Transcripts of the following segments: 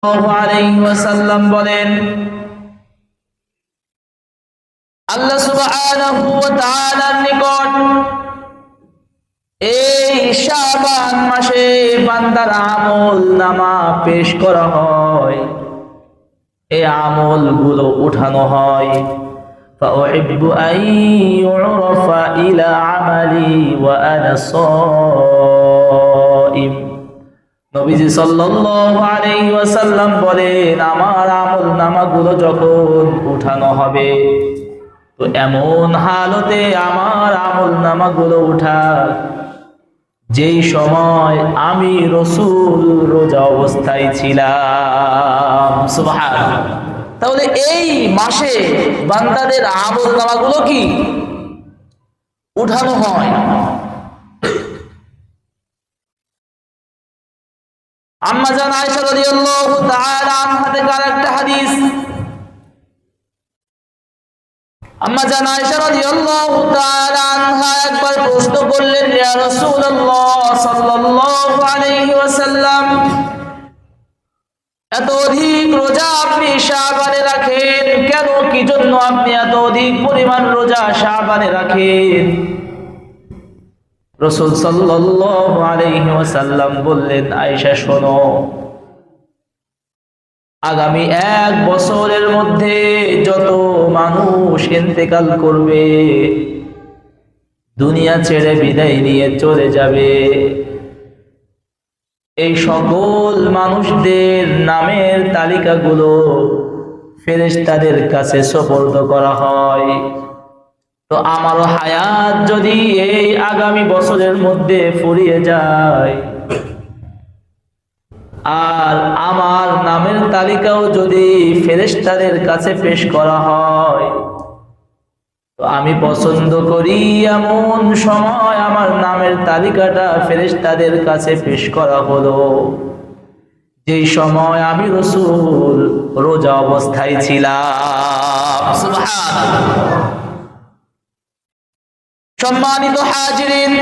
আলাইহি ওয়াসাল্লাম বলেন, আল্লাহ সুবহানাহু ওয়া তাআলার নিকট এই শাবান মাসে বান্দার আমলনামা পেশ করা হয়, এই আমলগুলো উঠানো হয়। فأحب أن يعرف إلى عملي وأنا صائم। নবীজি সাল্লাল্লাহু আলাইহি ওয়াসাল্লাম বলেন, আমার আমলনামাগুলো যখন উঠানো হবে তো এমন হালতে আমার আমলনামাগুলো উঠা যেই সময় আমি রাসূল রোজা অবস্থায় ছিলাম। সুবহানাল্লাহ। তাহলে এই মাসে বান্দাদের আমলনামাগুলো কি উঠানো হয়। আম্মা জান আয়েশা রাদিয়াল্লাহু তাআলা আনহা থেকে আরেকটা হাদিস, আম্মা জান আয়েশা রাদিয়াল্লাহু তাআলা আনহা একবার প্রশ্ন করলেন, ইয়া রাসূলুল্লাহ সাল্লাল্লাহু আলাইহি ওয়াসাল্লাম, এত অধিক রোজা আপনি শাবানে রাখেন কেন? কি জন্য আপনি এত অধিক পরিমাণ রোজা শাবানে রাখেন? রাসূল সাল্লাল্লাহু আলাইহি ওয়াসাল্লাম বললেন, আয়েশা শোনো, আগামী 1 বছরের মধ্যে যত মানুষ ইন্তেকাল করবে, দুনিয়া ছেড়ে বিদায় নিয়ে চলে যাবে, এই সকল মানুষদের নামের তালিকাগুলো ফেরেশতাদের কাছে সুপর্দ করা হয়। তো আমার হায়াত যদি এই আগামী বছরের মধ্যে ফুরিয়ে যায় আর আমার নামের তালিকাও যদি ফেরেশতাদের কাছে পেশ করা হয়, তো আমি পছন্দ করি এমন সময় আমার নামের তালিকাটা ফেরেশতাদের কাছে পেশ করা হলো যেই সময় আমি রাসূল রোজা অবস্থায় ছিলাম। সুবহানাল্লাহ। সম্মানিত হাজিরিন,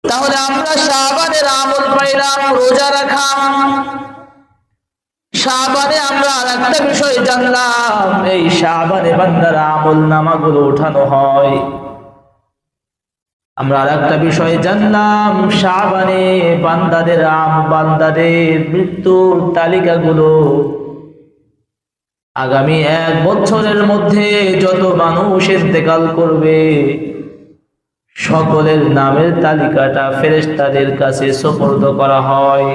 তাহলে আমরা শাবানের আমল পাইলাম রোজা রাখা। শাবানে আমরা আরেকটা বিষয় জানলাম, এই শাবানে বান্দার আমলনামাগুলো উঠানো হয়। আমরা আরেকটা বিষয় জানলাম, শাবানে বান্দাদের মৃত্যুর তালিকাগুলো আগামী 1 বছরের মধ্যে যত মানুষ ইন্তেকাল করবে সকলের নামের তালিকাটা ফেরেশতাদের কাছে সুপর্দ করা হয়।